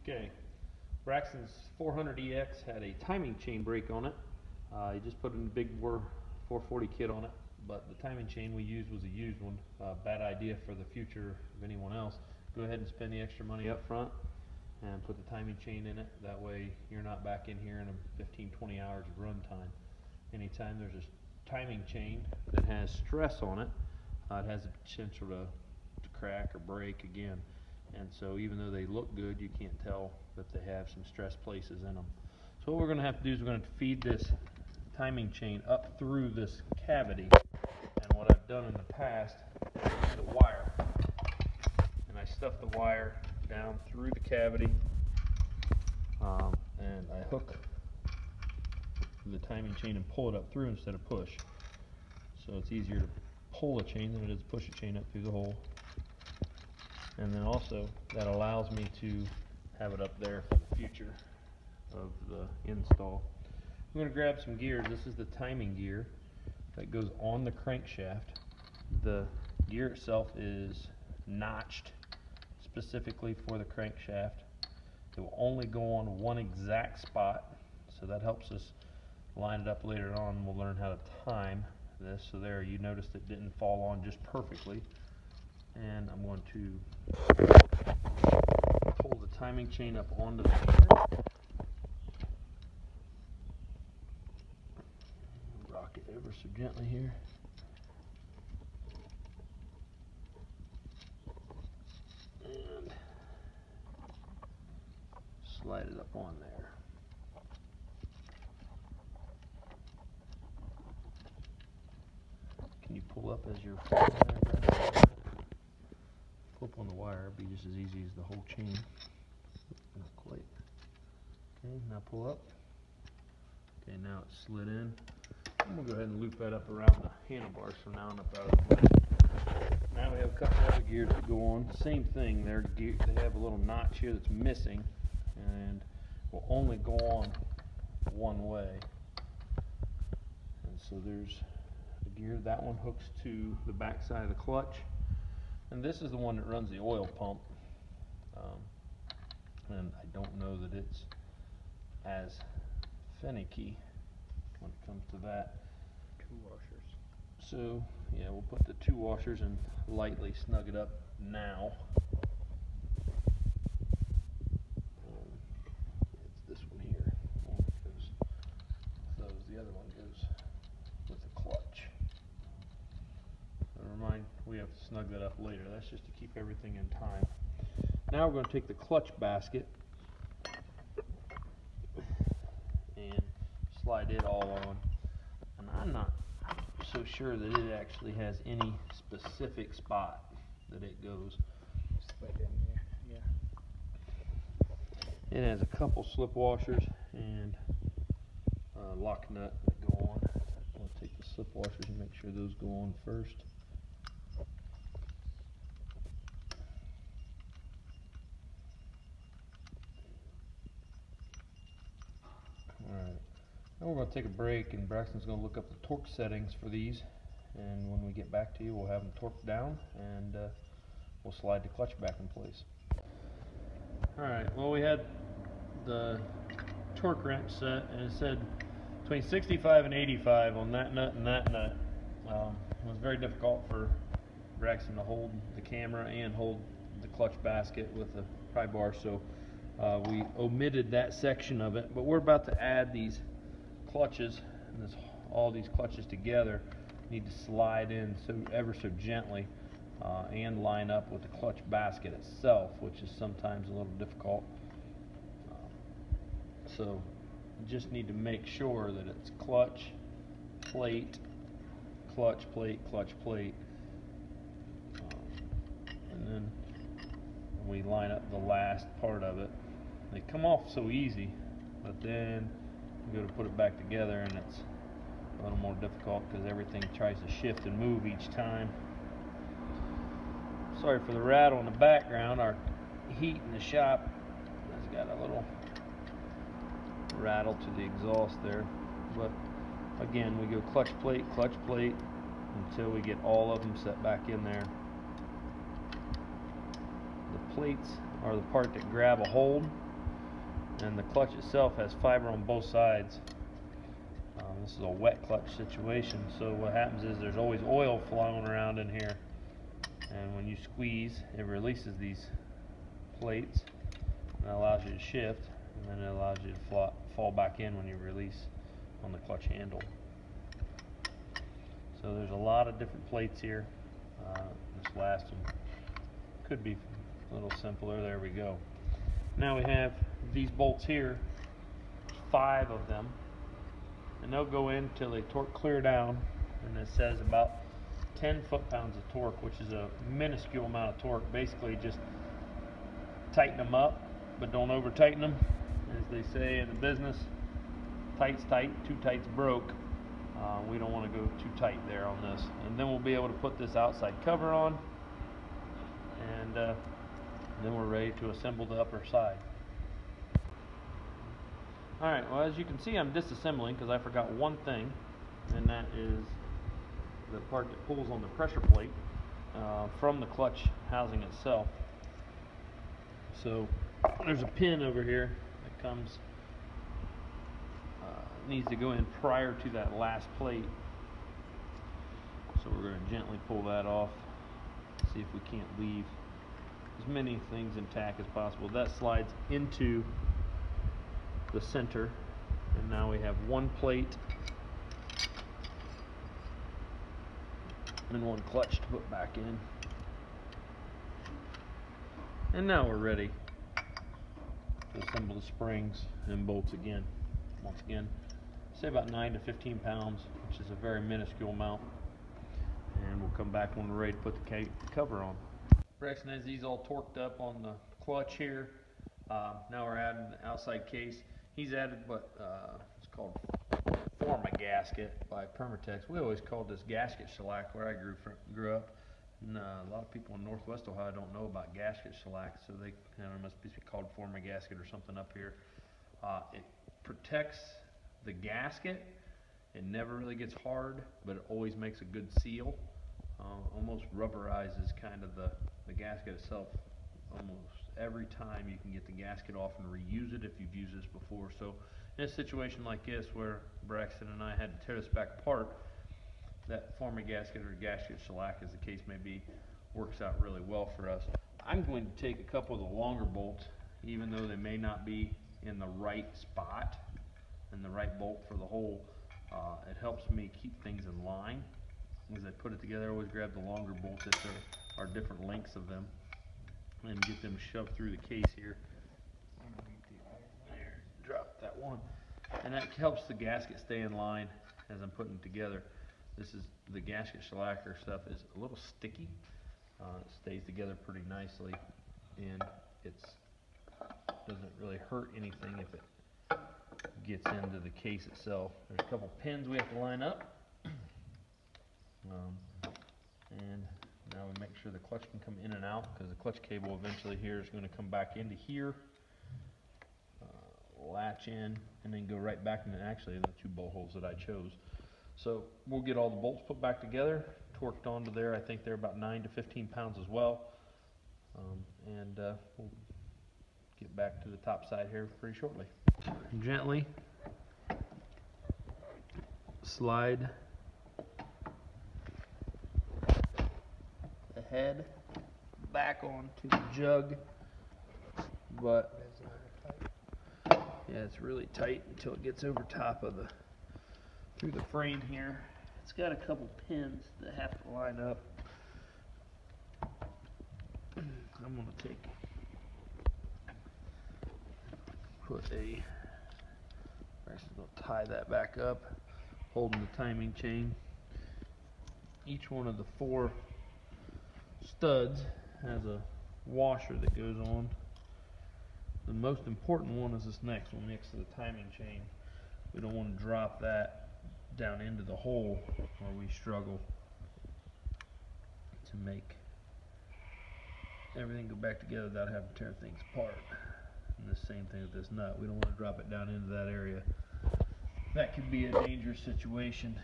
Okay, Braxton's 400EX had a timing chain brake on it. He just put in a big 440 kit on it, but the timing chain we used was a used one. Bad idea for the future of anyone else. Go ahead and spend the extra money up front and put the timing chain in it. That way you're not back in here in a 15-20 hours of run time. Anytime there's a timing chain that has stress on it, it has the potential to crack or break again. And so even though they look good, you can't tell that they have some stress places in them. So what we're going to have to do is we're going to feed this timing chain up through this cavity. And what I've done in the past is the wire. And I stuff the wire down through the cavity, and I hook the timing chain and pull it up through instead of push. So it's easier to pull a chain than it is to push a chain up through the hole. And then also that allows me to have it up there for the future of the install. I'm going to grab some gears. This is the timing gear that goes on the crankshaft. The gear itself is notched specifically for the crankshaft. It will only go on one exact spot, so that helps us line it up later on. We'll learn how to time this. So there, you noticed it didn't fall on just perfectly. And I'm going to pull the timing chain up onto the gear. Rock it ever so gently here. And slide it up on there. Can you pull up as you're falling there? Pull up on the wire, it'd be just as easy as the whole chain. Not quite. Okay, now pull up. Okay, now it's slid in. I'm going to go ahead and loop that up around the handlebars from now on up out of the way. Now we have a couple other gears that go on. Same thing, they have a little notch here that's missing and will only go on one way. And so there's the gear. That one hooks to the back side of the clutch. And this is the one that runs the oil pump. And I don't know that it's as finicky when it comes to that. 2 washers. So yeah, we'll put the 2 washers and lightly snug it up now. It's this one here. One goes with those. The other one goes with the clutch. Remind, we have to snug that up later. That's just to keep everything in time. Now we're going to take the clutch basket and slide it all on. And I'm not so sure that it actually has any specific spot that it goes. Slide in there, yeah. It has a couple slip washers and a lock nut that go on. I'll take the slip washers and make sure those go on first. Now we're going to take a break, and Braxton's going to look up the torque settings for these, and when we get back to you we'll have them torqued down, and we'll slide the clutch back in place. Alright, well, we had the torque wrench set, and it said between 65 and 85 on that nut and that nut. It was very difficult for Braxton to hold the camera and hold the clutch basket with the pry bar, so we omitted that section of it. But we're about to add these clutches, and all these clutches together need to slide in ever so gently and line up with the clutch basket itself, which is sometimes a little difficult. So you just need to make sure that it's clutch, plate, clutch, plate, clutch, plate, and then we line up the last part of it. They come off so easy, but then you go to put it back together and it's a little more difficult because everything tries to shift and move each time. Sorry for the rattle in the background. Our heat in the shop has got a little rattle to the exhaust there, but again, we go clutch plate until we get all of them set back in there. The plates are the part that grab a hold and the clutch itself has fiber on both sides. This is a wet clutch situation, so what happens is there's always oil flowing around in here, and when you squeeze, it releases these plates and allows you to shift, and then it allows you to fall back in when you release on the clutch handle. So there's a lot of different plates here. This last one could be a little simpler. There we go. Now we have these bolts here, 5 of them, and they'll go in until they torque clear down, and it says about 10 foot-pounds of torque, which is a minuscule amount of torque. Basically just tighten them up, but don't over tighten them. As they say in the business, tight's tight, too tight's broke. We don't want to go too tight there on this. And then we'll be able to put this outside cover on, and then we're ready to assemble the upper side. Alright, well, as you can see, I'm disassembling because I forgot one thing, and that is the part that pulls on the pressure plate from the clutch housing itself. So there's a pin over here that comes, needs to go in prior to that last plate. So we're going to gently pull that off, see if we can't leave as many things intact as possible. That slides into the center, and now we have one plate and one clutch to put back in. And now we're ready to assemble the springs and bolts again. Once again, say about 9 to 15 pounds, which is a very minuscule amount. And we'll come back when we're ready to put the cover on. Braxton has these all torqued up on the clutch here. Now we're adding the outside case. He's added what it's called Forma gasket by Permatex. We always called this gasket shellac where I grew up. And, a lot of people in Northwest Ohio don't know about gasket shellac, so they must be called Forma gasket or something up here. It protects the gasket. It never really gets hard, but it always makes a good seal. Almost rubberizes kind of the gasket itself almost every time. You can get the gasket off and reuse it if you've used this before. So in a situation like this where Braxton and I had to tear this back apart, that Forma gasket or gasket shellac, as the case may be, works out really well for us. I'm going to take a couple of the longer bolts, even though they may not be in the right spot and the right bolt for the hole. It helps me keep things in line. As I put it together, I always grab the longer bolts if there are different lengths of them and get them shoved through the case here. There, drop that one. And that helps the gasket stay in line as I'm putting it together. This is the gasket shellac stuff is a little sticky. It stays together pretty nicely, and it doesn't really hurt anything if it gets into the case itself. There's a couple pins we have to line up, and now we make sure the clutch can come in and out, because the clutch cable eventually here is going to come back into here, latch in, and then go right back into actually the 2 bolt holes that I chose. So we'll get all the bolts put back together, torqued onto there. I think they're about 9 to 15 pounds as well, and we'll get back to the top side here pretty shortly. Gently slide the head back onto the jug, but yeah, it's really tight until it gets over top of through the frame here. It's got a couple pins that have to line up. I'm going to tie that back up, holding the timing chain. Each one of the 4 studs has a washer that goes on. The most important one is this next one next to the timing chain. We don't want to drop that down into the hole where we struggle to make everything go back together without having to tear things apart. And the same thing with this nut. We don't want to drop it down into that area. That could be a dangerous situation.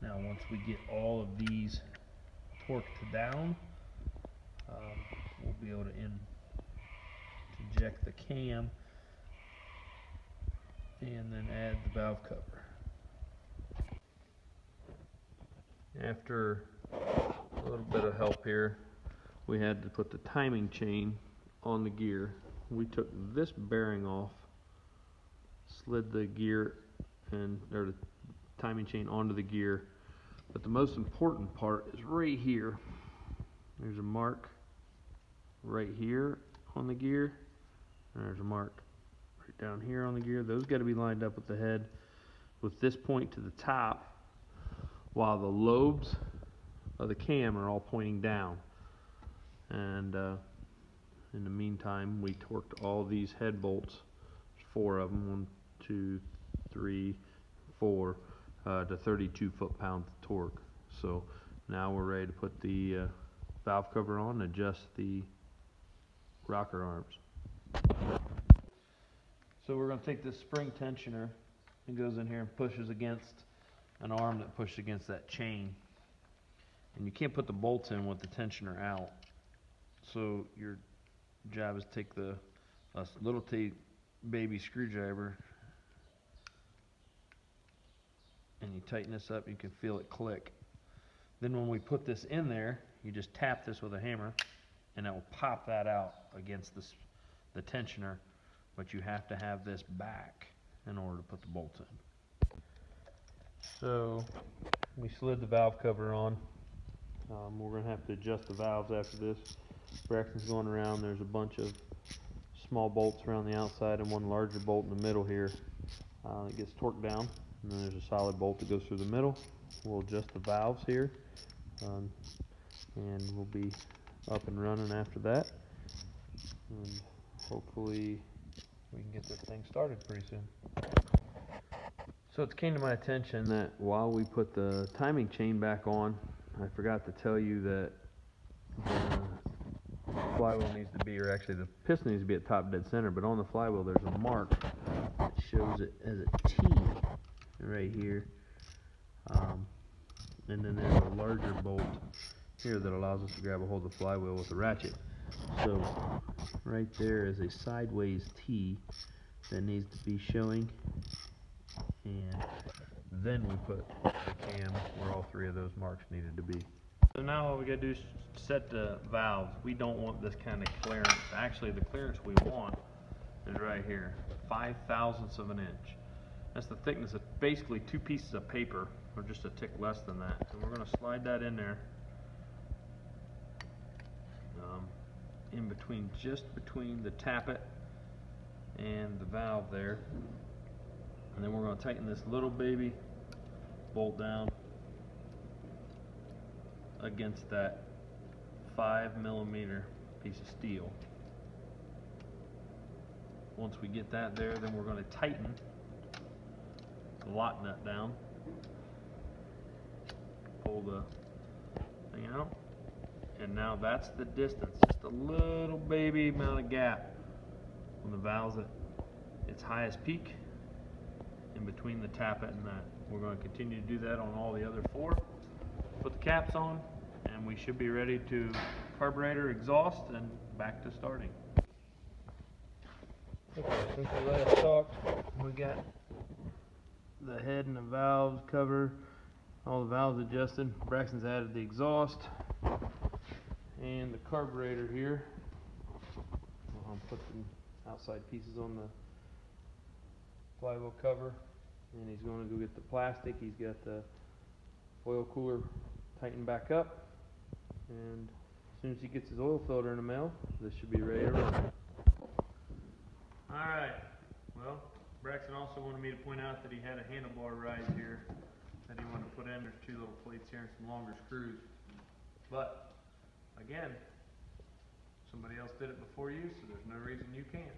Now once we get all of these torqued down, we'll be able to eject the cam, and then add the valve cover. After a little bit of help here, we had to put the timing chain on the gear. We took this bearing off, slid the gear or the timing chain onto the gear, but the most important part is right here. There's a mark right here on the gear, and there's a mark right down here on the gear. Those got to be lined up with the head, with this point to the top, while the lobes of the cam are all pointing down. And in the meantime, we torqued all these head bolts, 4 of them, 1, 2, 3, 4, to 32 foot-pounds torque. So now we're ready to put the valve cover on and adjust the rocker arms. So we're going to take this spring tensioner and goes in here and pushes against an arm that pushes against that chain. And you can't put the bolts in with the tensioner out. So your job is to take the little baby screwdriver and you tighten this up. You can feel it click. Then when we put this in there, you just tap this with a hammer and it will pop that out against the tensioner, but you have to have this back in order to put the bolts in. So we slid the valve cover on. We're going to have to adjust the valves after this. Braxton's going around. There's a bunch of small bolts around the outside and one larger bolt in the middle here. It gets torqued down, and then there's a solid bolt that goes through the middle. We'll adjust the valves here, and we'll be up and running after that. And hopefully we can get this thing started pretty soon. So it came to my attention that while we put the timing chain back on, I forgot to tell you that the flywheel needs to be, or actually the piston needs to be at top dead center, but on the flywheel there's a mark that shows it as a T right here. And then there's a larger bolt here that allows us to grab a hold of the flywheel with a ratchet. So right there is a sideways T that needs to be showing, and then we put the cam where all 3 of those marks needed to be. So now all we gotta do is set the valves. We don't want this kind of clearance. Actually, the clearance we want is right here, 5/1000ths of an inch. That's the thickness of basically 2 pieces of paper, or just a tick less than that. And we're gonna slide that in there, in between, just between the tappet and the valve there. And then we're going to tighten this little baby bolt down against that 5mm piece of steel. Once we get that there, then we're going to tighten the lock nut down, pull the thing out, and now that's the distance, just a little baby amount of gap when the valve's at its highest peak in between the tappet and that. We're going to continue to do that on all the other 4. Put the caps on, and we should be ready to carburetor, exhaust, and back to starting. Okay, since we last talked, we got the head and the valves cover, all the valves adjusted. Braxton's added the exhaust and the carburetor here. I'll put some outside pieces on the flywheel cover, and he's going to go get the plastic. He's got the oil cooler tightened back up, and as soon as he gets his oil filter in the mail, this should be ready to run. Alright, well, Braxton also wanted me to point out that he had a handlebar rise here that he wanted to put in. There's 2 little plates here and some longer screws, but again, somebody else did it before you, so there's no reason you can't.